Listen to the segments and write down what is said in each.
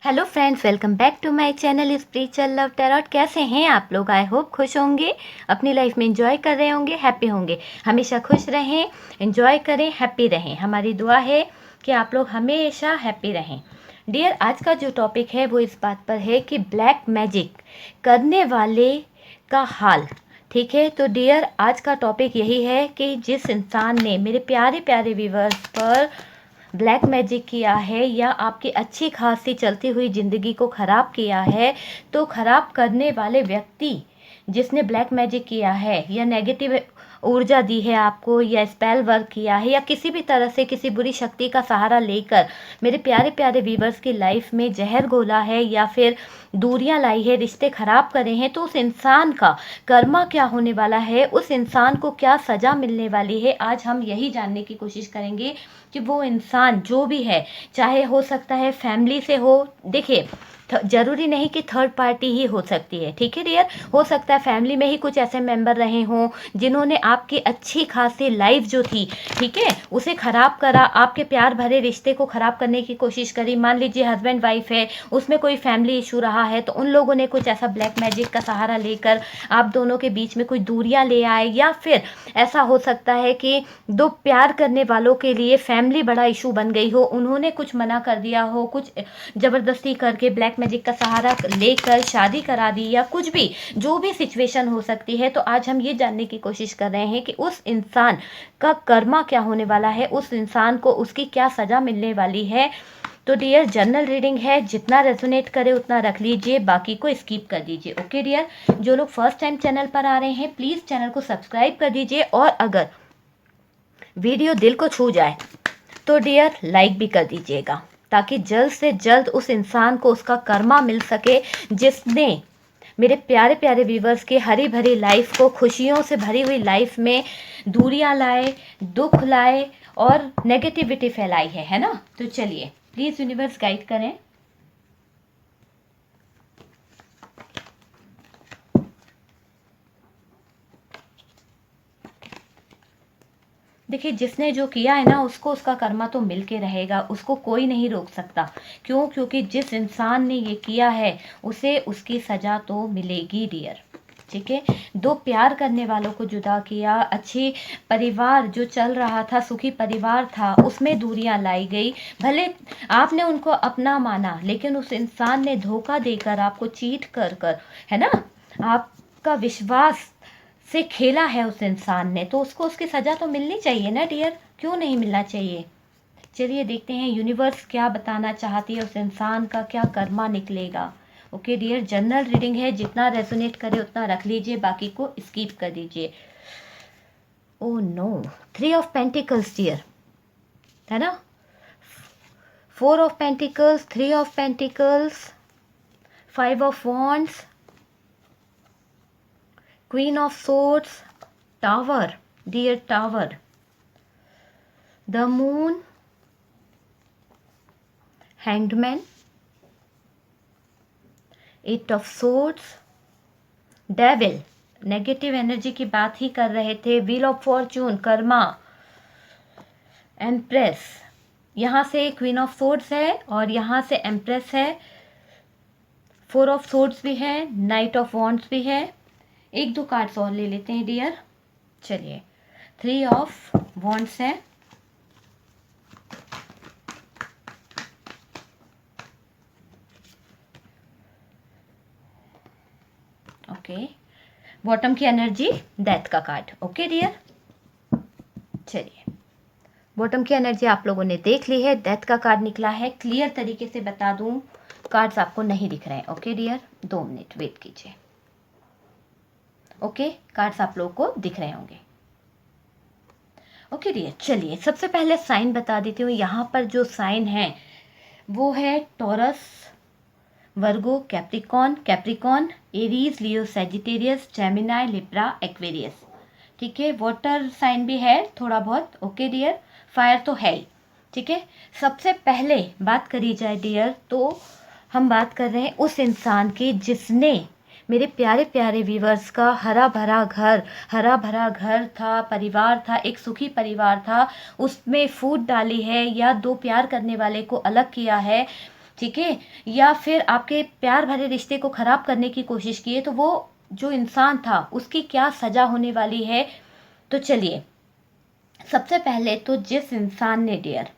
Hello friends, welcome back to my channel spiritual love tarot. कैसे हैं आप लोग? आई होप खुश होंगे, अपनी लाइफ में एंजॉय कर रहे होंगे, हैप्पी होंगे। हमेशा खुश रहें, एंजॉय करें, हैप्पी रहें। हमारी दुआ है कि आप लोग हमेशा हैप्पी रहें। डियर, आज का जो टॉपिक है वो इस बात पर है कि ब्लैक मैजिक करने वाले का हाल। ठीक है, तो डियर आज का टॉपिक यही है कि जिस इंसान ने मेरे प्यारे प्यारे व्यूवर्स पर ब्लैक मैजिक किया है या आपकी अच्छी खासी चलती हुई ज़िंदगी को ख़राब किया है, तो ख़राब करने वाले व्यक्ति जिसने ब्लैक मैजिक किया है या नेगेटिव ऊर्जा दी है आपको या स्पेल वर्क किया है या किसी भी तरह से किसी बुरी शक्ति का सहारा लेकर मेरे प्यारे प्यारे व्यूवर्स की लाइफ में जहर घोला है या फिर दूरियां लाई है, रिश्ते खराब करे हैं, तो उस इंसान का कर्मा क्या होने वाला है, उस इंसान को क्या सज़ा मिलने वाली है, आज हम यही जानने की कोशिश करेंगे कि वो इंसान जो भी है, चाहे हो सकता है फैमिली से हो। देखिए, जरूरी नहीं कि थर्ड पार्टी ही हो सकती है। ठीक है डियर, हो सकता है फैमिली में ही कुछ ऐसे मेंबर रहे हों जिन्होंने आपकी अच्छी खासी लाइफ जो थी, ठीक है, उसे खराब करा, आपके प्यार भरे रिश्ते को खराब करने की कोशिश करी। मान लीजिए हस्बैंड वाइफ है, उसमें कोई फैमिली इशू रहा है, तो उन लोगों ने कुछ ऐसा ब्लैक मैजिक का सहारा लेकर आप दोनों के बीच में कुछ दूरियां ले आए, या फिर ऐसा हो सकता है कि दो प्यार करने वालों के लिए फैमिली बड़ा इशू बन गई हो, उन्होंने कुछ मना कर दिया हो, कुछ ज़बरदस्ती करके ब्लैक मैजिक का सहारा लेकर शादी करा दी, या कुछ भी जो भी सिचुएशन हो सकती है। तो आज हम ये जानने की कोशिश कर रहे हैं कि उस इंसान का कर्मा क्या होने वाला है, उस इंसान को उसकी क्या सज़ा मिलने वाली है। तो डियर, जनरल रीडिंग है, जितना रेजोनेट करे उतना रख लीजिए, बाकी को स्किप कर दीजिए। ओके डियर, जो लोग फर्स्ट टाइम चैनल पर आ रहे हैं प्लीज़ चैनल को सब्सक्राइब कर दीजिए, और अगर वीडियो दिल को छू जाए तो डियर लाइक भी कर दीजिएगा, ताकि जल्द से जल्द उस इंसान को उसका कर्मा मिल सके जिसने मेरे प्यारे प्यारे व्यूवर्स की हरी भरी लाइफ को, खुशियों से भरी हुई लाइफ में दूरियां लाए, दुख लाए और नेगेटिविटी फैलाई है ना। तो चलिए प्लीज़ यूनिवर्स गाइड करें। देखिए, जिसने जो किया है ना, उसको उसका कर्मा तो मिल के रहेगा, उसको कोई नहीं रोक सकता। क्यों? क्योंकि जिस इंसान ने ये किया है उसे उसकी सज़ा तो मिलेगी डियर। ठीक है, दो प्यार करने वालों को जुदा किया, अच्छी परिवार जो चल रहा था, सुखी परिवार था, उसमें दूरियां लाई गई। भले आपने उनको अपना माना, लेकिन उस इंसान ने धोखा देकर आपको चीट कर कर, है ना, आपका विश्वास से खेला है उस इंसान ने, तो उसको उसकी सज़ा तो मिलनी चाहिए ना डियर। क्यों नहीं मिलना चाहिए? चलिए देखते हैं यूनिवर्स क्या बताना चाहती है, उस इंसान का क्या कर्मा निकलेगा। ओके डियर, जनरल रीडिंग है, जितना रेजोनेट करे उतना रख लीजिए, बाकी को स्किप कर दीजिए। Oh no, 3 of pentacles dear, है ना, 4 of pentacles, 3 of pentacles, 5 of wands, queen of swords, tower dear, tower, the moon, hangman, 8 of swords, devil, negative energy की बात ही कर रहे थे, wheel of fortune, karma, empress, यहाँ से क्वीन ऑफ सोर्ड्स है और यहाँ से एम्प्रेस है, 4 ऑफ सोर्ड्स भी है, नाइट ऑफ वॉन्ड्स भी है। एक दो कार्ड्स और ले लेते हैं डियर। चलिए, 3 ऑफ वॉन्ड्स है, ओके, बॉटम की एनर्जी, डेथ का कार्ड। ओके डियर, चलिए बॉटम की एनर्जी आप लोगों ने देख ली है, डेथ का कार्ड निकला है। क्लियर तरीके से बता दूं, कार्ड्स आपको नहीं दिख रहे हैं। ओके डियर, 2 मिनट वेट कीजिए। ओके, कार्ड्स आप लोगों को दिख रहे होंगे। ओके डियर, चलिए सबसे पहले साइन बता देती हूँ। यहाँ पर जो साइन है वो है टॉरस, वर्गो, कैप्रिकॉन, कैप्रिकॉन, एरीज, लियो, सेजिटेरियस, जेमिनाई, लिब्रा, एक्वेरियस। ठीक है, वाटर साइन भी है थोड़ा बहुत। ओके डियर, फायर तो है ही। ठीक है, सबसे पहले बात करी जाए डियर, तो हम बात कर रहे हैं उस इंसान की जिसने मेरे प्यारे प्यारे व्यूवर्स का हरा भरा घर था, परिवार था, एक सुखी परिवार था, उसमें फूट डाली है या दो प्यार करने वाले को अलग किया है। ठीक है, या फिर आपके प्यार भरे रिश्ते को खराब करने की कोशिश की है, तो वो जो इंसान था उसकी क्या सजा होने वाली है। तो चलिए, सबसे पहले तो जिस इंसान ने डियर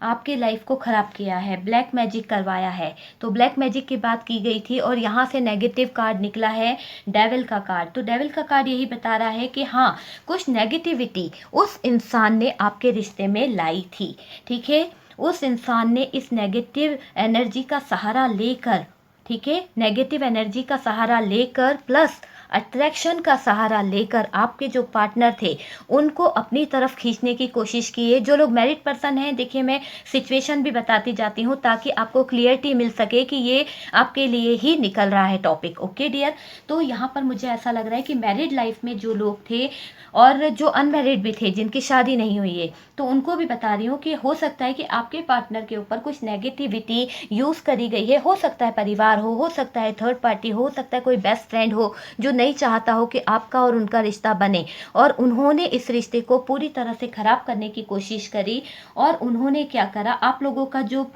आपकी लाइफ को ख़राब किया है, ब्लैक मैजिक करवाया है, तो ब्लैक मैजिक की बात की गई थी और यहाँ से नेगेटिव कार्ड निकला है, डेविल का कार्ड। तो डेविल का कार्ड यही बता रहा है कि हाँ, कुछ नेगेटिविटी उस इंसान ने आपके रिश्ते में लाई थी। ठीक है, उस इंसान ने इस नेगेटिव एनर्जी का सहारा लेकर, ठीक है, नेगेटिव एनर्जी का सहारा लेकर प्लस अट्रैक्शन का सहारा लेकर आपके जो पार्टनर थे उनको अपनी तरफ खींचने की कोशिश की है। जो लोग मैरिड पर्सन हैं, देखिए मैं सिचुएशन भी बताती जाती हूँ ताकि आपको क्लियरिटी मिल सके कि ये आपके लिए ही निकल रहा है टॉपिक। ओके डियर, तो यहाँ पर मुझे ऐसा लग रहा है कि मैरिड लाइफ में जो लोग थे और जो अनमैरिड भी थे जिनकी शादी नहीं हुई है, तो उनको भी बता रही हूँ कि हो सकता है कि आपके पार्टनर के ऊपर कुछ नेगेटिविटी यूज़ करी गई है। हो सकता है परिवार हो सकता है थर्ड पार्टी हो सकता है कोई बेस्ट फ्रेंड हो जो नहीं चाहता हो कि आपका और उनका रिश्ता बने, और उन्होंने इस रिश्ते को पूरी तरह से खराब करने की कोशिश करी। और उन्होंने क्या करा, आप लोगों का जो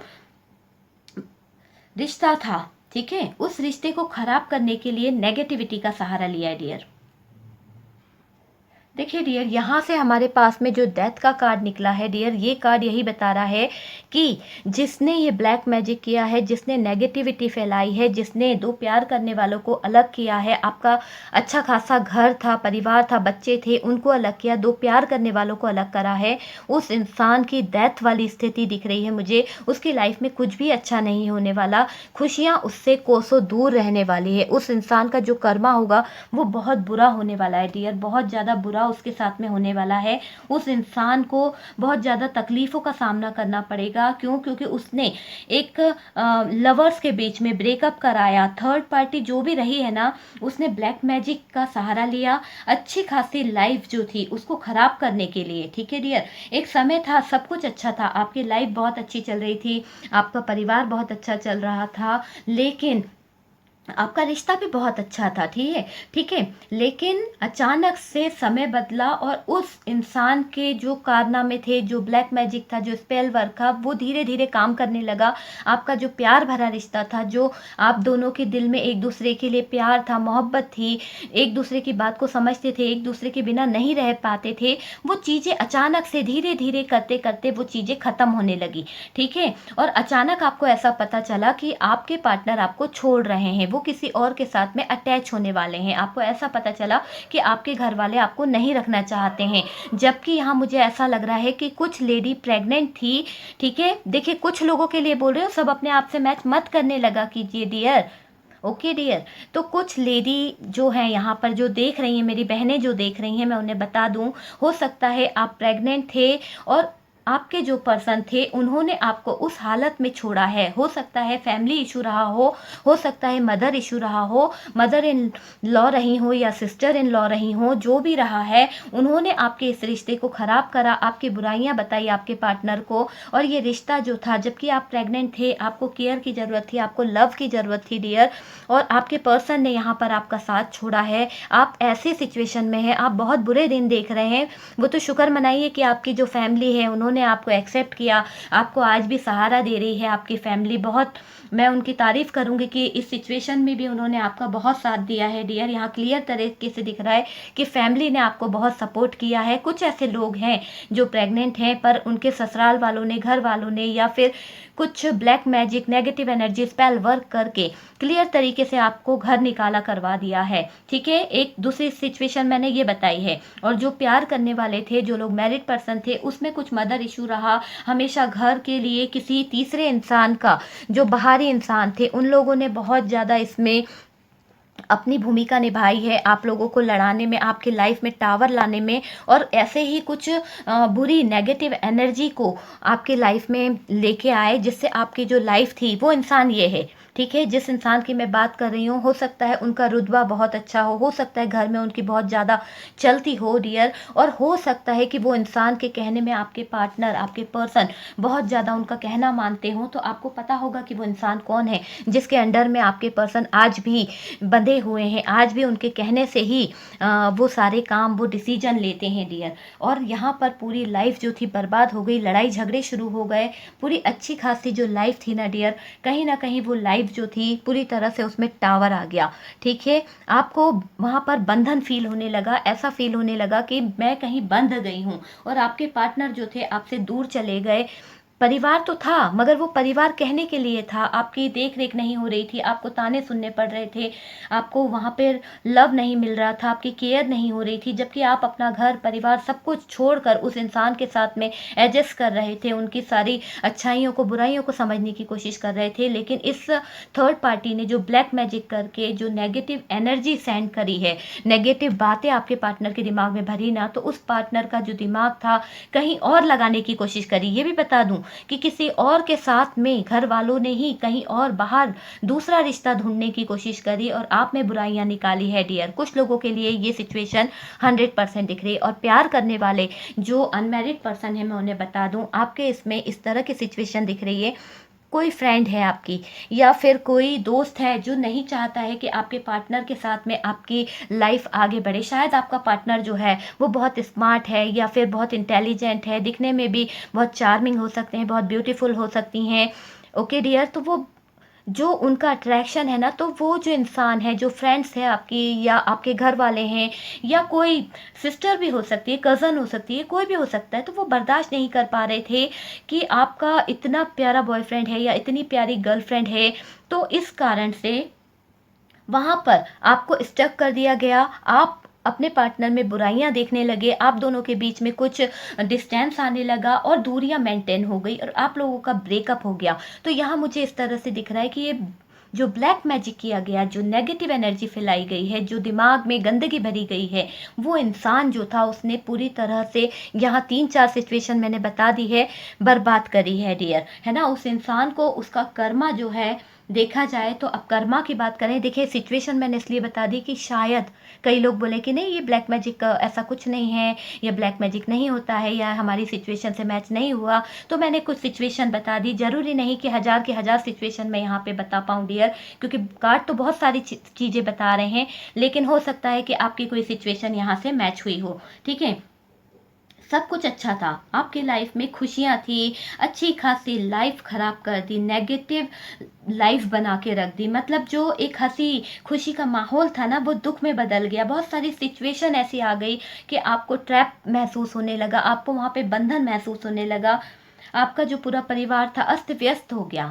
रिश्ता था, ठीक है, उस रिश्ते को खराब करने के लिए नेगेटिविटी का सहारा लिया है डियर। देखिए डियर, यहाँ से हमारे पास में जो डेथ का कार्ड निकला है डियर, ये कार्ड यही बता रहा है कि जिसने ये ब्लैक मैजिक किया है, जिसने नेगेटिविटी फैलाई है, जिसने दो प्यार करने वालों को अलग किया है, आपका अच्छा खासा घर था, परिवार था, बच्चे थे, उनको अलग किया, दो प्यार करने वालों को अलग करा है, उस इंसान की डेथ वाली स्थिति दिख रही है मुझे। उसकी लाइफ में कुछ भी अच्छा नहीं होने वाला, खुशियाँ उससे कोसों दूर रहने वाली है। उस इंसान का जो कर्मा होगा वो बहुत बुरा होने वाला है डियर, बहुत ज़्यादा बुरा उसके साथ में होने वाला है। उस इंसान को बहुत ज़्यादा तकलीफ़ों का सामना करना पड़ेगा। क्यों? क्योंकि उसने एक लवर्स के बीच में ब्रेकअप कराया, थर्ड पार्टी जो भी रही है ना, उसने ब्लैक मैजिक का सहारा लिया अच्छी खासी लाइफ जो थी उसको ख़राब करने के लिए। ठीक है डियर, एक समय था सब कुछ अच्छा था, आपकी लाइफ बहुत अच्छी चल रही थी, आपका परिवार बहुत अच्छा चल रहा था, लेकिन आपका रिश्ता भी बहुत अच्छा था, ठीक है, लेकिन अचानक से समय बदला और उस इंसान के जो कारनामे थे, जो ब्लैक मैजिक था, जो स्पेल वर्क था, वो धीरे धीरे काम करने लगा। आपका जो प्यार भरा रिश्ता था, जो आप दोनों के दिल में एक दूसरे के लिए प्यार था, मोहब्बत थी, एक दूसरे की बात को समझते थे, एक दूसरे के बिना नहीं रह पाते थे, वो चीज़ें अचानक से धीरे धीरे करते करते वो चीज़ें ख़त्म होने लगी। ठीक है, और अचानक आपको ऐसा पता चला कि आपके पार्टनर आपको छोड़ रहे हैं, वो किसी और के साथ में अटैच होने वाले हैं। आपको ऐसा पता चला कि आपके घर वाले आपको नहीं रखना चाहते हैं, जबकि यहाँ मुझे ऐसा लग रहा है कि कुछ लेडी प्रेग्नेंट थी। ठीक है, देखिए कुछ लोगों के लिए बोल रहे हो, सब अपने आप से मैच मत करने लगा कीजिए डियर। ओके डियर, तो कुछ लेडी जो है यहाँ पर जो देख रही हैं, मेरी बहनें जो देख रही हैं, मैं उन्हें बता दूँ, हो सकता है आप प्रेग्नेंट थे और आपके जो पर्सन थे उन्होंने आपको उस हालत में छोड़ा है। हो सकता है फैमिली इशू रहा हो सकता है मदर इशू रहा हो, मदर इन लॉ रही हो या सिस्टर इन लॉ रही हो, जो भी रहा है, उन्होंने आपके इस रिश्ते को ख़राब करा, आपकी बुराइयां बताई आपके पार्टनर को। और ये रिश्ता जो था, जबकि आप प्रेग्नेंट थे, आपको केयर की ज़रूरत थी, आपको लव की ज़रूरत थी डियर, और आपके पर्सन ने यहाँ पर आपका साथ छोड़ा है। आप ऐसी सिचुएशन में हैं, आप बहुत बुरे दिन देख रहे हैं। वो तो शुक्र मनाइए कि आपकी जो फैमिली है उन्होंने आपको एक्सेप्ट किया, आपको आज भी सहारा दे रही है आपकी फैमिली। बहुत मैं उनकी तारीफ़ करूंगी कि इस सिचुएशन में भी उन्होंने आपका बहुत साथ दिया है डियर। यहाँ क्लियर तरीके से दिख रहा है कि फैमिली ने आपको बहुत सपोर्ट किया है। कुछ ऐसे लोग हैं जो प्रेग्नेंट हैं पर उनके ससुराल वालों ने, घर वालों ने, या फिर कुछ black magic, negative energy, spell work करके क्लियर तरीके से आपको घर निकाला करवा दिया है। ठीक है, एक दूसरी सिचुएशन मैंने ये बताई है। और जो प्यार करने वाले थे, जो लोग मैरिड पर्सन थे, उसमें कुछ मदर इशू रहा, हमेशा घर के लिए किसी तीसरे इंसान का, जो बाहरी इंसान थे, उन लोगों ने बहुत ज़्यादा इसमें अपनी भूमिका निभाई है, आप लोगों को लड़ाने में, आपकी लाइफ में टावर लाने में, और ऐसे ही कुछ बुरी नेगेटिव एनर्जी को आपके लाइफ में लेके आए, जिससे आपकी जो लाइफ थी, वो इंसान ये है। ठीक है। जिस इंसान की मैं बात कर रही हूँ, हो सकता है उनका रुतबा बहुत अच्छा हो सकता है घर में उनकी बहुत ज़्यादा चलती हो डियर, और हो सकता है कि वो इंसान के कहने में आपके पार्टनर, आपके पर्सन बहुत ज़्यादा उनका कहना मानते हों। तो आपको पता होगा कि वो इंसान कौन है जिसके अंडर में आपके पर्सन आज भी बंधे हुए हैं, आज भी उनके कहने से ही वो सारे काम, वो डिसीजन लेते हैं डियर। और यहाँ पर पूरी लाइफ जो थी बर्बाद हो गई, लड़ाई झगड़े शुरू हो गए। पूरी अच्छी खासी जो लाइफ थी ना डियर, कहीं ना कहीं वो लाइफ जो थी पूरी तरह से उसमें टावर आ गया। ठीक है, आपको वहाँ पर बंधन फील होने लगा, ऐसा फील होने लगा कि मैं कहीं बंध गई हूँ। और आपके पार्टनर जो थे आपसे दूर चले गए। परिवार तो था मगर वो परिवार कहने के लिए था, आपकी देख रेख नहीं हो रही थी, आपको ताने सुनने पड़ रहे थे, आपको वहाँ पर लव नहीं मिल रहा था, आपकी केयर नहीं हो रही थी, जबकि आप अपना घर परिवार सब कुछ छोड़कर उस इंसान के साथ में एडजस्ट कर रहे थे, उनकी सारी अच्छाइयों को बुराइयों को समझने की कोशिश कर रहे थे। लेकिन इस थर्ड पार्टी ने जो ब्लैक मैजिक करके जो नेगेटिव एनर्जी सेंड करी है, नेगेटिव बातें आपके पार्टनर के दिमाग में भरी ना, तो उस पार्टनर का जो दिमाग था कहीं और लगाने की कोशिश करी। ये भी बता दूं कि किसी और के साथ में घर वालों ने ही कहीं और बाहर दूसरा रिश्ता ढूंढने की कोशिश करी और आप में बुराइयां निकाली है डियर। कुछ लोगों के लिए ये सिचुएशन 100% दिख रही है। और प्यार करने वाले जो अनमैरिड पर्सन है, मैं उन्हें बता दूं, आपके इसमें इस तरह की सिचुएशन दिख रही है। कोई फ्रेंड है आपकी या फिर कोई दोस्त है जो नहीं चाहता है कि आपके पार्टनर के साथ में आपकी लाइफ आगे बढ़े। शायद आपका पार्टनर जो है वो बहुत स्मार्ट है या फिर बहुत इंटेलिजेंट है, दिखने में भी बहुत चार्मिंग हो सकते हैं, बहुत ब्यूटीफुल हो सकती हैं। ओके डियर, तो वो जो उनका अट्रैक्शन है ना, तो वो जो इंसान है, जो फ्रेंड्स है आपकी या आपके घर वाले हैं या कोई सिस्टर भी हो सकती है, कज़न हो सकती है, कोई भी हो सकता है, तो वो बर्दाश्त नहीं कर पा रहे थे कि आपका इतना प्यारा बॉयफ्रेंड है या इतनी प्यारी गर्लफ्रेंड है। तो इस कारण से वहाँ पर आपको स्टक कर दिया गया। आप अपने पार्टनर में बुराइयां देखने लगे, आप दोनों के बीच में कुछ डिस्टेंस आने लगा और दूरियां मेंटेन हो गई और आप लोगों का ब्रेकअप हो गया। तो यहाँ मुझे इस तरह से दिख रहा है कि ये जो ब्लैक मैजिक किया गया, जो नेगेटिव एनर्जी फैलाई गई है, जो दिमाग में गंदगी भरी गई है, वो इंसान जो था उसने पूरी तरह से, यहाँ 3-4 सिचुएशन मैंने बता दी है, बर्बाद करी है डियर, है ना। उस इंसान को उसका कर्मा जो है, देखा जाए तो अब कर्मा की बात करें, देखिए सिचुएशन मैंने इसलिए बता दी कि शायद कई लोग बोले कि नहीं ये ब्लैक मैजिक ऐसा कुछ नहीं है, ये ब्लैक मैजिक नहीं होता है, या हमारी सिचुएशन से मैच नहीं हुआ। तो मैंने कुछ सिचुएशन बता दी, जरूरी नहीं कि हजार के हजार सिचुएशन मैं यहाँ पे बता पाऊँ डियर, क्योंकि कार्ड तो बहुत सारी चीज़ें बता रहे हैं, लेकिन हो सकता है कि आपकी कोई सिचुएशन यहाँ से मैच हुई हो। ठीक है, सब कुछ अच्छा था, आपकी लाइफ में खुशियां थी, अच्छी खासी लाइफ खराब कर दी, नेगेटिव लाइफ बना के रख दी। मतलब जो एक हंसी खुशी का माहौल था ना, वो दुख में बदल गया। बहुत सारी सिचुएशन ऐसी आ गई कि आपको ट्रैप महसूस होने लगा, आपको वहाँ पे बंधन महसूस होने लगा, आपका जो पूरा परिवार था अस्त व्यस्त हो गया।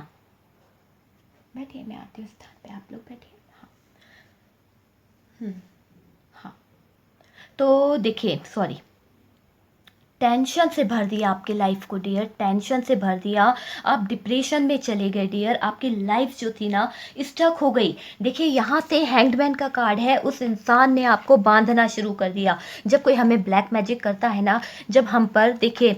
बैठिए, मैं आती हूँ स्थान पे, आप लोग बैठिए। हाँ, हाँ, तो देखिए, सॉरी, टेंशन से भर दिया आपके लाइफ को डियर, टेंशन से भर दिया। आप डिप्रेशन में चले गए डियर, आपकी लाइफ जो थी ना स्टक हो गई। देखिए यहाँ से हैंगमैन का कार्ड है, उस इंसान ने आपको बांधना शुरू कर दिया। जब कोई हमें ब्लैक मैजिक करता है ना, जब हम पर, देखिए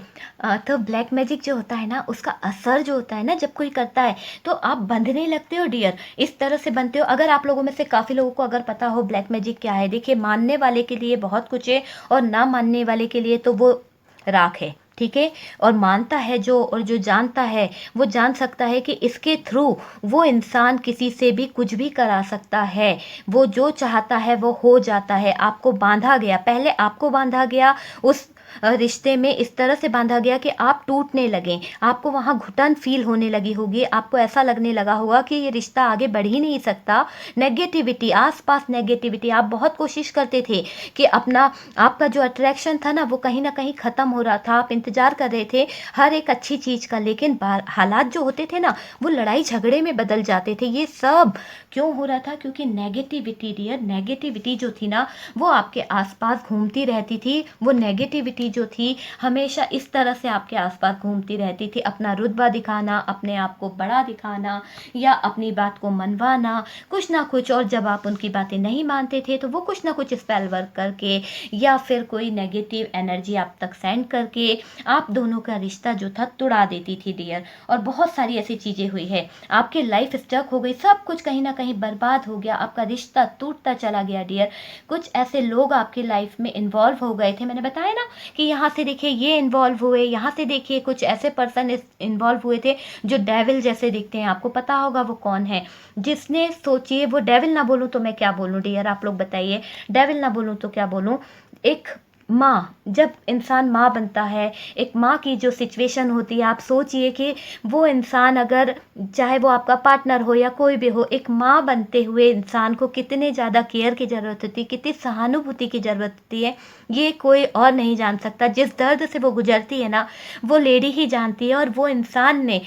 तो ब्लैक मैजिक जो होता है ना, उसका असर जो होता है ना, जब कोई करता है तो आप बंधने लगते हो डियर, इस तरह से बनते हो। अगर आप लोगों में से काफ़ी लोगों को अगर पता हो ब्लैक मैजिक क्या है, देखिए मानने वाले के लिए बहुत कुछ है और ना मानने वाले के लिए तो वो राख है। ठीक है, और मानता है जो, और जो जानता है वो जान सकता है कि इसके थ्रू वो इंसान किसी से भी कुछ भी करा सकता है, वो जो चाहता है वो हो जाता है। आपको बांधा गया, पहले आपको बांधा गया उस रिश्ते में, इस तरह से बांधा गया कि आप टूटने लगे, आपको वहाँ घुटन फील होने लगी होगी, आपको ऐसा लगने लगा होगा कि ये रिश्ता आगे बढ़ ही नहीं सकता। नेगेटिविटी, आसपास नेगेटिविटी, आप बहुत कोशिश करते थे कि अपना, आपका जो अट्रैक्शन था ना वो कहीं ना कहीं ख़त्म हो रहा था, आप इंतज़ार कर रहे थे हर एक अच्छी चीज़ का, लेकिन हालात जो होते थे ना वो लड़ाई झगड़े में बदल जाते थे। ये सब क्यों हो रहा था? क्योंकि नेगेटिविटी डियर, नेगेटिविटी जो थी ना वो आपके आसपास घूमती रहती थी। वो नेगेटिविटी नेगेटिविटी जो थी हमेशा इस तरह से आपके आसपास घूमती रहती थी, अपना रुतबा दिखाना, अपने आप को बड़ा दिखाना या अपनी बात को मनवाना, कुछ ना कुछ। और जब आप उनकी बातें नहीं मानते थे तो वो कुछ ना कुछ स्पेल वर्क करके या फिर कोई नेगेटिव एनर्जी आप तक सेंड करके आप दोनों का रिश्ता जो था तुड़ा देती थी डियर। और बहुत सारी ऐसी चीज़ें हुई है, आपकी लाइफ स्टक हो गई, सब कुछ कहीं ना कहीं बर्बाद हो गया, आपका रिश्ता टूटता चला गया डियर। कुछ ऐसे लोग आपकी लाइफ में इन्वॉल्व हो गए थे, मैंने बताया ना कि यहाँ से देखिए ये इन्वॉल्व हुए, यहाँ से देखिए कुछ ऐसे पर्सन इन्वॉल्व हुए थे जो डेविल जैसे दिखते हैं। आपको पता होगा वो कौन है, जिसने सोचिए वो डेविल ना बोलूँ तो मैं क्या बोलूँ डियर, आप लोग बताइए, डेविल ना बोलूँ तो क्या बोलूँ। एक माँ, जब इंसान माँ बनता है, एक माँ की जो सिचुएशन होती है, आप सोचिए कि वो इंसान अगर चाहे वो आपका पार्टनर हो या कोई भी हो, एक माँ बनते हुए इंसान को कितने ज़्यादा केयर की ज़रूरत होती है, कितनी सहानुभूति की ज़रूरत होती है, ये कोई और नहीं जान सकता। जिस दर्द से वो गुजरती है ना, वो लेडी ही जानती है। और वो इंसान ने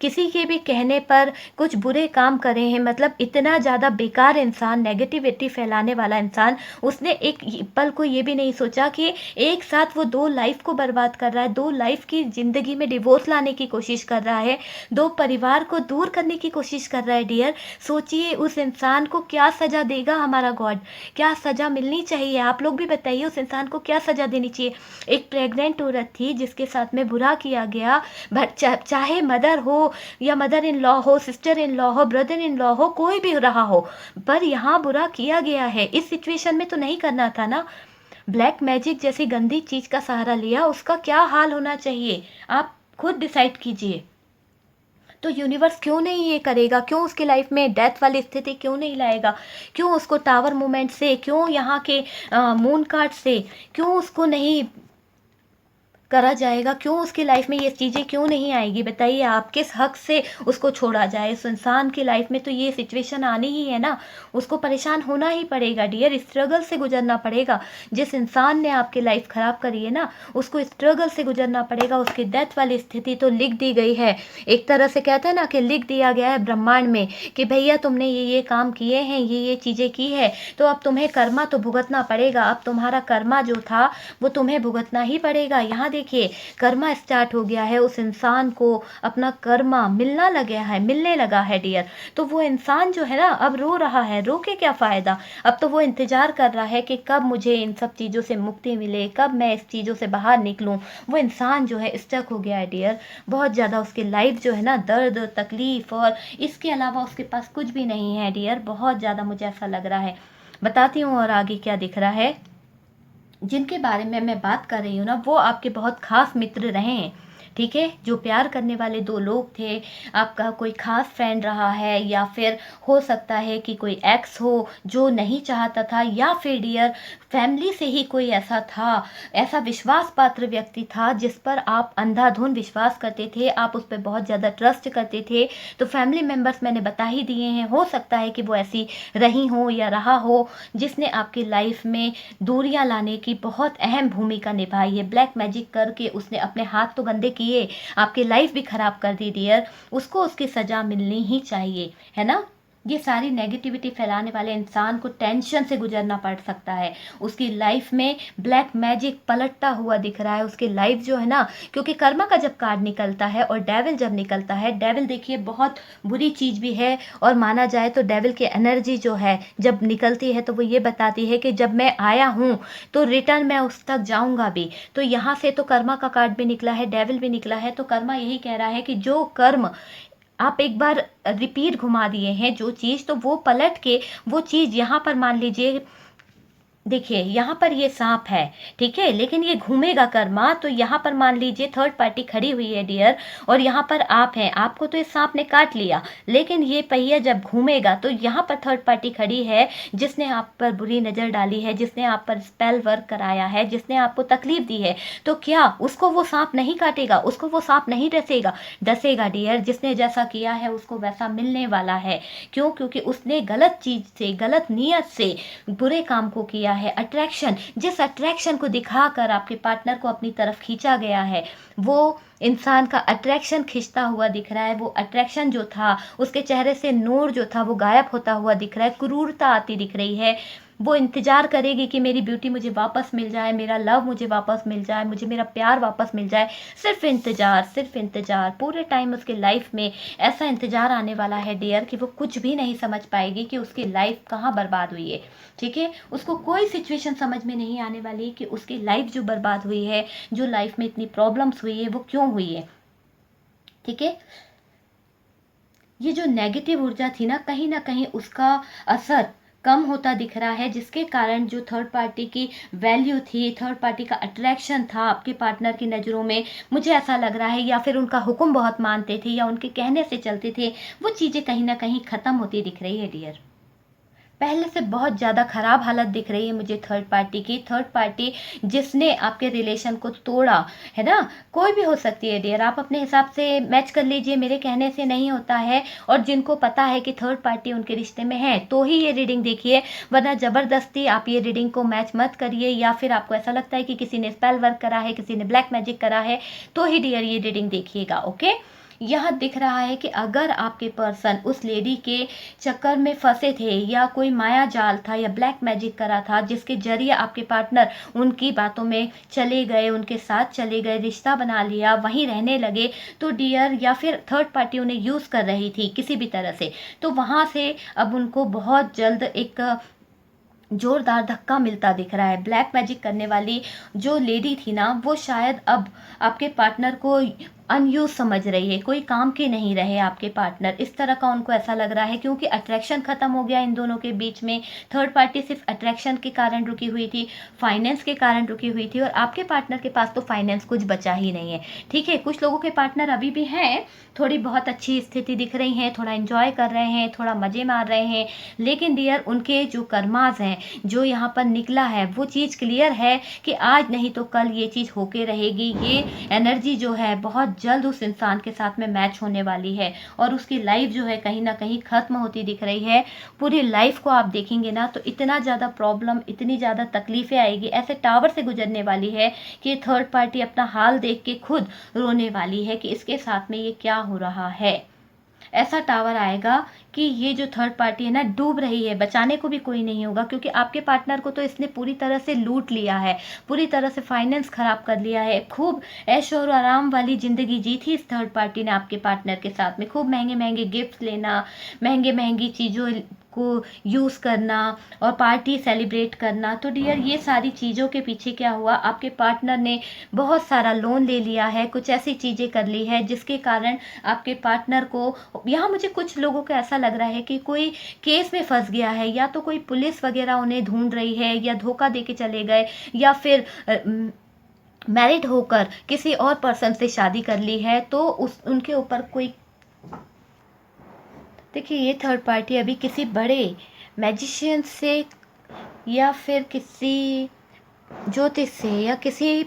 किसी के भी कहने पर कुछ बुरे काम करे हैं, मतलब इतना ज़्यादा बेकार इंसान, नेगेटिविटी फैलाने वाला इंसान, उसने एक पल को ये भी नहीं सोचा कि एक साथ वो दो लाइफ को बर्बाद कर रहा है, दो लाइफ की ज़िंदगी में डिवोर्स लाने की कोशिश कर रहा है, दो परिवार को दूर करने की कोशिश कर रहा है डियर। सोचिए उस इंसान को क्या सज़ा देगा हमारा गॉड, क्या सज़ा मिलनी चाहिए, आप लोग भी बताइए उस इंसान को क्या सज़ा देनी चाहिए। एक प्रेग्नेंट औरत थी जिसके साथ में बुरा किया गया, चाहे मदर हो या मदर इन लॉ हो, सिस्टर इन लॉ हो, ब्रदर इन लॉ हो, कोई भी रहा हो, पर यहाँ बुरा किया गया है। इस सिचुएशन में तो नहीं करना था ना। ब्लैक मैजिक जैसी गंदी चीज का सहारा लिया, उसका क्या हाल होना चाहिए, आप खुद डिसाइड कीजिए। तो यूनिवर्स क्यों नहीं ये करेगा, क्यों उसकी लाइफ में डेथ वाली स्थिति क्यों नहीं लाएगा, क्यों उसको टावर मूवमेंट से, क्यों यहाँ के मून कार्ड से, क्यों उसको नहीं करा जाएगा, क्यों उसकी लाइफ में ये चीज़ें क्यों नहीं आएगी, बताइए आप। किस हक से उसको छोड़ा जाए। उस इंसान की लाइफ में तो ये सिचुएशन आनी ही है ना, उसको परेशान होना ही पड़ेगा डियर, स्ट्रगल से गुजरना पड़ेगा। जिस इंसान ने आपकी लाइफ ख़राब करी है ना, उसको स्ट्रगल से गुजरना पड़ेगा। उसकी डेथ वाली स्थिति तो लिख दी गई है, एक तरह से कहते हैं ना कि लिख दिया गया है ब्रह्मांड में कि भैया तुमने ये काम किए हैं, ये चीज़ें की है, तो अब तुम्हें कर्मा तो भुगतना पड़ेगा। अब तुम्हारा कर्मा जो था वो तुम्हें भुगतना ही पड़ेगा। यहाँ देखिए कर्मा स्टार्ट हो गया है, उस इंसान को अपना कर्मा मिलने लगा है डियर। तो वो इंसान जो है ना अब रो रहा है, रो के क्या फ़ायदा। अब तो वो इंतज़ार कर रहा है कि कब मुझे इन सब चीज़ों से मुक्ति मिले, कब मैं इस चीज़ों से बाहर निकलूं। वो इंसान जो है स्टक हो गया है डियर, बहुत ज़्यादा उसकी लाइफ जो है ना दर्द तकलीफ़ और इसके अलावा उसके पास कुछ भी नहीं है डियर। बहुत ज़्यादा मुझे ऐसा लग रहा है, बताती हूँ और आगे क्या दिख रहा है। जिनके बारे में मैं बात कर रही हूँ ना, वो आपके बहुत खास मित्र रहे हैं, ठीक है। जो प्यार करने वाले दो लोग थे, आपका कोई खास फ्रेंड रहा है, या फिर हो सकता है कि कोई एक्स हो जो नहीं चाहता था, या फिर डियर फैमिली से ही कोई ऐसा था, ऐसा विश्वास पात्र व्यक्ति था जिस पर आप अंधाधुंध विश्वास करते थे, आप उस पर बहुत ज़्यादा ट्रस्ट करते थे। तो फैमिली मेम्बर्स मैंने बता ही दिए हैं, हो सकता है कि वो ऐसी रही हो या रहा हो जिसने आपकी लाइफ में दूरियां लाने की बहुत अहम भूमिका निभाई है। ब्लैक मैजिक करके उसने अपने हाथ तो गंदे किए, आपकी लाइफ भी खराब कर दी डियर। उसको उसकी सजा मिलनी ही चाहिए, है ना। ये सारी नेगेटिविटी फैलाने वाले इंसान को टेंशन से गुजरना पड़ सकता है। उसकी लाइफ में ब्लैक मैजिक पलटता हुआ दिख रहा है, उसकी लाइफ जो है ना, क्योंकि कर्मा का जब कार्ड निकलता है और डेविल जब निकलता है, डेविल देखिए बहुत बुरी चीज़ भी है, और माना जाए तो डेविल की एनर्जी जो है जब निकलती है तो वो ये बताती है कि जब मैं आया हूँ तो रिटर्न मैं उस तक जाऊँगा भी। तो यहाँ से तो कर्मा का कार्ड भी निकला है, डेविल भी निकला है, तो कर्मा यही कह रहा है कि जो कर्म आप एक बार रिपीट घुमा दिए हैं जो चीज़, तो वो पलट के वो चीज़ यहाँ पर मान लीजिए, देखिए यहाँ पर ये सांप है, ठीक है, लेकिन ये घूमेगा कर्मा। तो यहाँ पर मान लीजिए थर्ड पार्टी खड़ी हुई है डियर, और यहाँ पर आप हैं, आपको तो इस सांप ने काट लिया, लेकिन ये पहिया जब घूमेगा तो यहाँ पर थर्ड पार्टी खड़ी है जिसने आप पर बुरी नज़र डाली है, जिसने आप पर स्पेल वर्क कराया है, जिसने आपको तकलीफ दी है। तो क्या उसको वो सांप नहीं काटेगा, उसको वो सांप नहीं डसेगा डियर। जिसने जैसा किया है उसको वैसा मिलने वाला है। क्यों? क्योंकि उसने गलत चीज़ से, गलत नीयत से बुरे काम को किया है। अट्रैक्शन, जिस अट्रैक्शन को दिखाकर आपके पार्टनर को अपनी तरफ खींचा गया है, वो इंसान का अट्रैक्शन खिंचता हुआ दिख रहा है। वो अट्रैक्शन जो था, उसके चेहरे से नूर जो था वो गायब होता हुआ दिख रहा है, क्रूरता आती दिख रही है। वो इंतज़ार करेगी कि मेरी ब्यूटी मुझे वापस मिल जाए, मेरा लव मुझे वापस मिल जाए, मुझे मेरा प्यार वापस मिल जाए। सिर्फ इंतज़ार, सिर्फ इंतज़ार। पूरे टाइम उसके लाइफ में ऐसा इंतज़ार आने वाला है डियर कि वो कुछ भी नहीं समझ पाएगी कि उसकी लाइफ कहाँ बर्बाद हुई है। ठीक है, उसको कोई सिचुएशन समझ में नहीं आने वाली कि उसकी लाइफ जो बर्बाद हुई है, जो लाइफ में इतनी प्रॉब्लम्स हुई है, वो क्यों हुई है। ठीक है, ये जो नेगेटिव ऊर्जा थी ना कहीं उसका असर कम होता दिख रहा है, जिसके कारण जो थर्ड पार्टी की वैल्यू थी, थर्ड पार्टी का अट्रैक्शन था आपके पार्टनर की नज़रों में, मुझे ऐसा लग रहा है, या फिर उनका हुक्म बहुत मानते थे या उनके कहने से चलते थे, वो चीज़ें कहीं ना कहीं ख़त्म होती दिख रही है डियर। पहले से बहुत ज़्यादा ख़राब हालत दिख रही है मुझे थर्ड पार्टी की। थर्ड पार्टी जिसने आपके रिलेशन को तोड़ा है ना, कोई भी हो सकती है डियर, आप अपने हिसाब से मैच कर लीजिए, मेरे कहने से नहीं होता है। और जिनको पता है कि थर्ड पार्टी उनके रिश्ते में है तो ही ये रीडिंग देखिए, वरना ज़बरदस्ती आप ये रीडिंग को मैच मत करिए। या फिर आपको ऐसा लगता है कि किसी ने स्पेल वर्क करा है, किसी ने ब्लैक मैजिक करा है, तो ही डियर ये रीडिंग देखिएगा। ओके, यह दिख रहा है कि अगर आपके पर्सन उस लेडी के चक्कर में फंसे थे या कोई माया जाल था या ब्लैक मैजिक करा था, जिसके जरिए आपके पार्टनर उनकी बातों में चले गए, उनके साथ चले गए, रिश्ता बना लिया, वहीं रहने लगे, तो डियर, या फिर थर्ड पार्टी उन्हें यूज़ कर रही थी किसी भी तरह से, तो वहाँ से अब उनको बहुत जल्द एक जोरदार धक्का मिलता दिख रहा है। ब्लैक मैजिक करने वाली जो लेडी थी ना, वो शायद अब आपके पार्टनर को अनयूज समझ रही है, कोई काम की नहीं रहे आपके पार्टनर, इस तरह का उनको ऐसा लग रहा है, क्योंकि अट्रैक्शन खत्म हो गया इन दोनों के बीच में। थर्ड पार्टी सिर्फ अट्रैक्शन के कारण रुकी हुई थी, फाइनेंस के कारण रुकी हुई थी, और आपके पार्टनर के पास तो फाइनेंस कुछ बचा ही नहीं है। ठीक है, कुछ लोगों के पार्टनर अभी भी हैं, थोड़ी बहुत अच्छी स्थिति दिख रही है, थोड़ा इंजॉय कर रहे हैं, थोड़ा मजे मार रहे हैं, लेकिन डियर उनके जो कर्माज हैं, जो यहाँ पर निकला है, वो चीज़ क्लियर है कि आज नहीं तो कल ये चीज़ होके रहेगी। ये एनर्जी जो है बहुत जल्द उस इंसान के साथ में मैच होने वाली है, और उसकी लाइफ जो है कहीं ना कहीं ख़त्म होती दिख रही है। पूरी लाइफ को आप देखेंगे ना, तो इतना ज़्यादा प्रॉब्लम, इतनी ज़्यादा तकलीफ़ें आएगी, ऐसे टावर से गुजरने वाली है कि थर्ड पार्टी अपना हाल देख के खुद रोने वाली है कि इसके साथ में ये क्या हो रहा है। ऐसा टावर आएगा कि ये जो थर्ड पार्टी है ना, डूब रही है, बचाने को भी कोई नहीं होगा, क्योंकि आपके पार्टनर को तो इसने पूरी तरह से लूट लिया है, पूरी तरह से फाइनेंस खराब कर लिया है। खूब ऐशो और आराम वाली ज़िंदगी जी थी इस थर्ड पार्टी ने आपके पार्टनर के साथ में, खूब महंगे महंगे गिफ्ट लेना, महंगे महंगी चीज़ों को यूज़ करना और पार्टी सेलिब्रेट करना। तो डियर, ये सारी चीज़ों के पीछे क्या हुआ, आपके पार्टनर ने बहुत सारा लोन ले लिया है, कुछ ऐसी चीज़ें कर ली है जिसके कारण आपके पार्टनर को, यहाँ मुझे कुछ लोगों को ऐसा लग रहा है कि कोई केस में फंस गया है, या तो कोई पुलिस वगैरह उन्हें ढूंढ रही है, या धोखा दे के चले गए, या फिर मैरिड होकर किसी और पर्सन से शादी कर ली है, तो उनके ऊपर कोई, देखिए ये थर्ड पार्टी अभी किसी बड़े मैजिशियन से या फिर किसी ज्योतिष से या किसी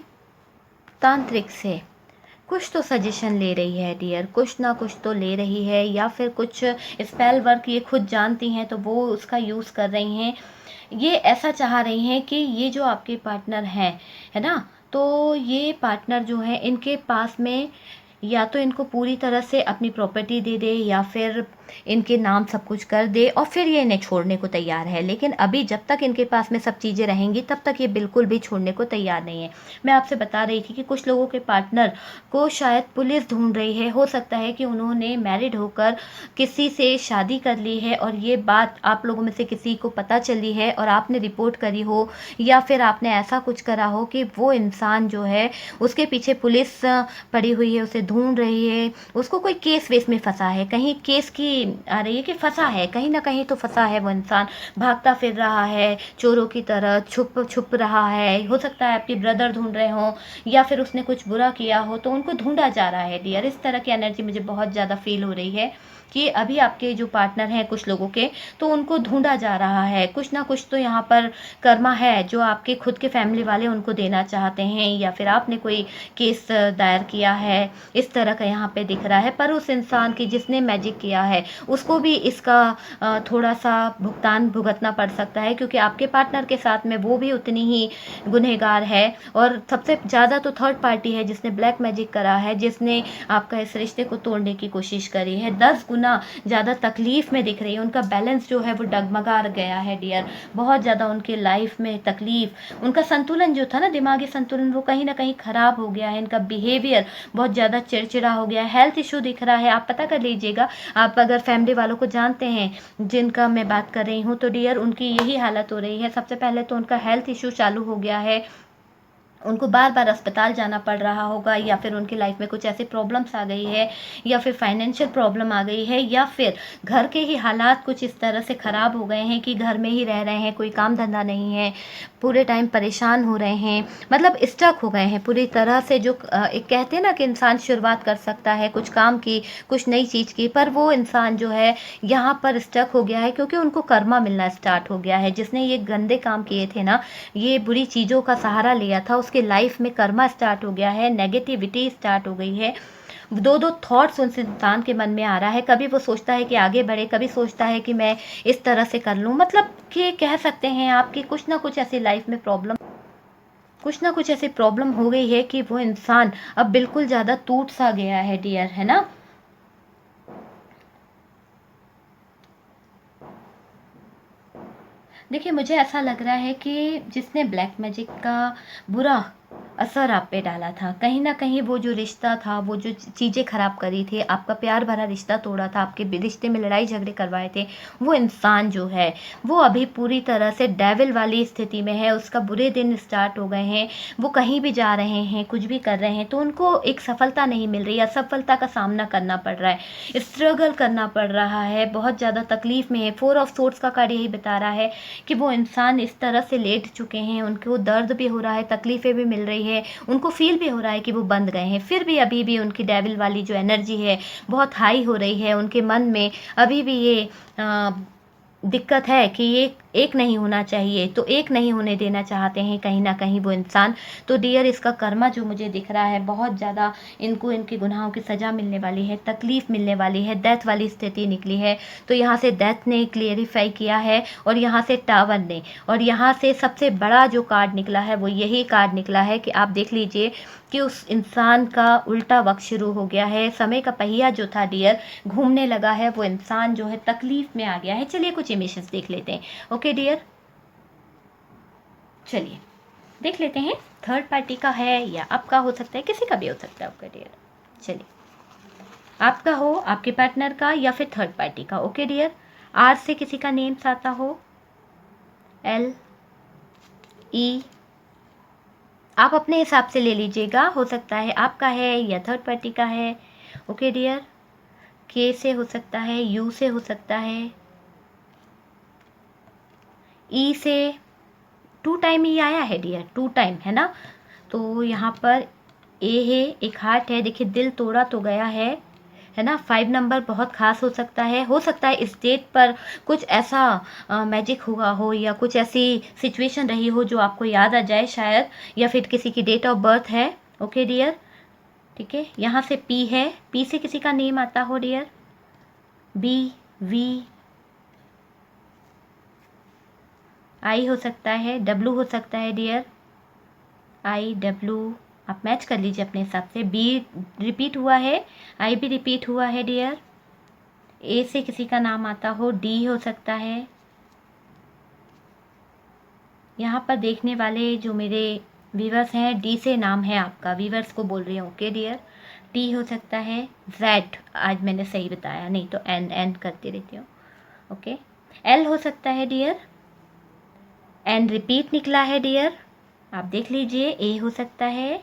तांत्रिक से कुछ तो सजेशन ले रही है डियर, कुछ ना कुछ तो ले रही है, या फिर कुछ स्पेल वर्क ये खुद जानती हैं तो वो उसका यूज़ कर रही हैं। ये ऐसा चाह रही हैं कि ये जो आपके पार्टनर हैं, है ना, तो ये पार्टनर जो है इनके पास में या तो इनको पूरी तरह से अपनी प्रॉपर्टी दे दे, या फिर इनके नाम सब कुछ कर दे, और फिर ये इन्हें छोड़ने को तैयार है। लेकिन अभी जब तक इनके पास में सब चीज़ें रहेंगी तब तक ये बिल्कुल भी छोड़ने को तैयार नहीं है। मैं आपसे बता रही थी कि कुछ लोगों के पार्टनर को शायद पुलिस ढूंढ रही है, हो सकता है कि उन्होंने मैरिड होकर किसी से शादी कर ली है, और ये बात आप लोगों में से किसी को पता चली है और आपने रिपोर्ट करी हो, या फिर आपने ऐसा कुछ करा हो कि वो इंसान जो है उसके पीछे पुलिस पड़ी हुई है, उसे ढूंढ रही है, उसको कोई केस वेस में फंसा है, कहीं केस की आ रही है कि फंसा है, कहीं ना कहीं तो फंसा है वो इंसान, भागता फिर रहा है चोरों की तरह, छुप छुप रहा है। हो सकता है आपके ब्रदर ढूंढ रहे हो, या फिर उसने कुछ बुरा किया हो तो उनको ढूंढा जा रहा है डियर। इस तरह की एनर्जी मुझे बहुत ज़्यादा फील हो रही है कि अभी आपके जो पार्टनर हैं कुछ लोगों के, तो उनको ढूंढा जा रहा है। कुछ ना कुछ तो यहाँ पर कर्मा है जो आपके खुद के फैमिली वाले उनको देना चाहते हैं, या फिर आपने कोई केस दायर किया है, इस तरह का यहाँ पे दिख रहा है। पर उस इंसान की जिसने मैजिक किया है उसको भी इसका थोड़ा सा भुगतान भुगतना पड़ सकता है, क्योंकि आपके पार्टनर के साथ में वो भी उतनी ही गुनहगार है। और सबसे ज़्यादा तो थर्ड पार्टी है जिसने ब्लैक मैजिक करा है, जिसने आपका इस रिश्ते को तोड़ने की कोशिश करी है। 10 गुना गुना ज़्यादा तकलीफ़ में दिख रही है। उनका बैलेंस जो है वो डगमगा गया है डियर। बहुत ज़्यादा उनके लाइफ में तकलीफ़, उनका संतुलन जो था ना, दिमागी संतुलन, वो कहीं ना कहीं ख़राब हो गया है। इनका बिहेवियर बहुत ज़्यादा चिड़चिड़ा हो गया है। हेल्थ इशू दिख रहा है, आप पता कर लीजिएगा। आप अगर फैमिली वालों को जानते हैं जिनका मैं बात कर रही हूँ, तो डियर उनकी यही हालत हो रही है। सबसे पहले तो उनका हेल्थ इशू चालू हो गया है, उनको बार बार अस्पताल जाना पड़ रहा होगा, या फिर उनकी लाइफ में कुछ ऐसी प्रॉब्लम्स आ गई है, या फिर फाइनेंशियल प्रॉब्लम आ गई है, या फिर घर के ही हालात कुछ इस तरह से ख़राब हो गए हैं कि घर में ही रह रहे हैं, कोई काम धंधा नहीं है, पूरे टाइम परेशान हो रहे हैं, मतलब स्टक हो गए हैं पूरी तरह से। जो एक कहते हैं ना कि इंसान शुरुआत कर सकता है कुछ काम की, कुछ नई चीज़ की, पर वो इंसान जो है यहाँ पर स्टक हो गया है, क्योंकि उनको कर्मा मिलना स्टार्ट हो गया है। जिसने ये गंदे काम किए थे ना, ये बुरी चीज़ों का सहारा लिया था, उसके लाइफ में कर्मा स्टार्ट हो गया है, नेगेटिविटी स्टार्ट हो गई है। दो थॉट्स उस इंसान के मन में आ रहा है। कभी वो सोचता है कि आगे बढ़े, कभी सोचता है कि मैं इस तरह से कर लूँ। मतलब कि कह सकते हैं आपकी कुछ ना कुछ ऐसी लाइफ में प्रॉब्लम, कुछ ना कुछ ऐसी प्रॉब्लम हो गई है कि वो इंसान अब बिल्कुल ज़्यादा टूट सा गया है डियर, है ना। देखिए, मुझे ऐसा लग रहा है कि जिसने ब्लैक मैजिक का बुरा असर आप पे डाला था, कहीं ना कहीं वो जो रिश्ता था, वो जो चीज़ें ख़राब करी थी, आपका प्यार भरा रिश्ता तोड़ा था, आपके रिश्ते में लड़ाई झगड़े करवाए थे, वो इंसान जो है वो अभी पूरी तरह से डेविल वाली स्थिति में है। उसका बुरे दिन स्टार्ट हो गए हैं, वो कहीं भी जा रहे हैं, कुछ भी कर रहे हैं, तो उनको एक सफलता नहीं मिल रही, असफलता का सामना करना पड़ रहा है, स्ट्रगल करना पड़ रहा है, बहुत ज़्यादा तकलीफ़ में है। 4 ऑफ सोर्ड्स का कार्ड यही बता रहा है कि वो इंसान इस तरह से लेट चुके हैं, उनको दर्द भी हो रहा है, तकलीफ़ें भी मिल रही है, उनको फील भी हो रहा है कि वो बंद गए हैं, फिर भी अभी भी उनकी डेविल वाली जो एनर्जी है बहुत हाई हो रही है। उनके मन में अभी भी ये दिक्कत है कि ये एक नहीं होना चाहिए, तो एक नहीं होने देना चाहते हैं कहीं ना कहीं वो इंसान। तो डियर, इसका कर्मा जो मुझे दिख रहा है बहुत ज़्यादा, इनको इनके गुनाहों की सज़ा मिलने वाली है, तकलीफ़ मिलने वाली है, डेथ वाली स्थिति निकली है। तो यहाँ से डेथ ने क्लियरिफाई किया है, और यहाँ से टावर ने, और यहाँ से सबसे बड़ा जो कार्ड निकला है वो यही कार्ड निकला है कि आप देख लीजिए कि उस इंसान का उल्टा वक्त शुरू हो गया है। समय का पहिया जो था डियर घूमने लगा है, वो इंसान जो है तकलीफ़ में आ गया है। चलिए कुछ इमोशंस देख लेते हैं। ओके डियर, चलिए देख लेते हैं। थर्ड पार्टी का है या आपका हो सकता है, किसी का भी हो सकता है आपका डियर। चलिए, आपका हो, आपके पार्टनर का, या फिर थर्ड पार्टी का। ओके डियर, आर से किसी का नेम्स आता हो, एल, ई, आप अपने हिसाब से ले लीजिएगा, हो सकता है आपका है या थर्ड पार्टी का है। ओके डियर, के से हो सकता है, यू से हो सकता है, ई से 2 टाइम ई आया है डियर, 2 टाइम, है ना। तो यहाँ पर ए है, एक हार्ट है, देखिए दिल तोड़ा तो गया है ना। 5 नंबर बहुत खास हो सकता है। हो सकता है इस डेट पर कुछ ऐसा मैजिक हुआ हो, या कुछ ऐसी सिचुएशन रही हो जो आपको याद आ जाए शायद, या फिर किसी की डेट ऑफ बर्थ है। ओके डियर, ठीक है। यहाँ से पी है, पी से किसी का नेम आता हो डियर, बी, वी, आई हो सकता है, डब्लू हो सकता है डियर, आई, डब्लू, आप मैच कर लीजिए अपने हिसाब से। बी रिपीट हुआ है, आई भी रिपीट हुआ है डियर। ए से किसी का नाम आता हो, डी हो सकता है। यहाँ पर देखने वाले जो मेरे व्यूवर्स हैं, डी से नाम है आपका, व्यूवर्स को बोल रही हूँ। ओके डियर, टी हो सकता है, जेड, आज मैंने सही बताया, नहीं तो एन एन करती रहती हूँ। ओके, एल हो सकता है डियर, एन रिपीट निकला है डियर, आप देख लीजिए। ए हो सकता है,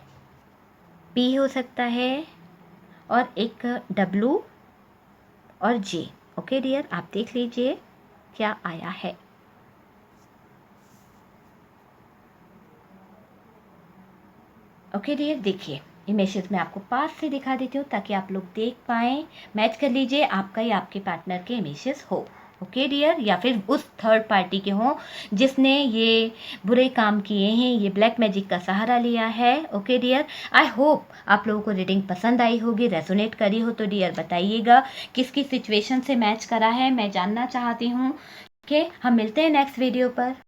पी हो सकता है, और एक डब्लू और जे। ओके डियर, आप देख लीजिए क्या आया है। ओके डियर, देखिए इमेजेस में आपको पास से दिखा देती हूँ ताकि आप लोग देख पाएँ, मैच कर लीजिए आपका या आपके पार्टनर के इमेजेस हो। ओके डियर, या फिर उस थर्ड पार्टी के हों जिसने ये बुरे काम किए हैं, ये ब्लैक मैजिक का सहारा लिया है। ओके डियर, आई होप आप लोगों को रीडिंग पसंद आई होगी, रेजोनेट करी हो तो डियर बताइएगा किसकी सिचुएशन से मैच करा है, मैं जानना चाहती हूँ। ओके, हम मिलते हैं नेक्स्ट वीडियो पर।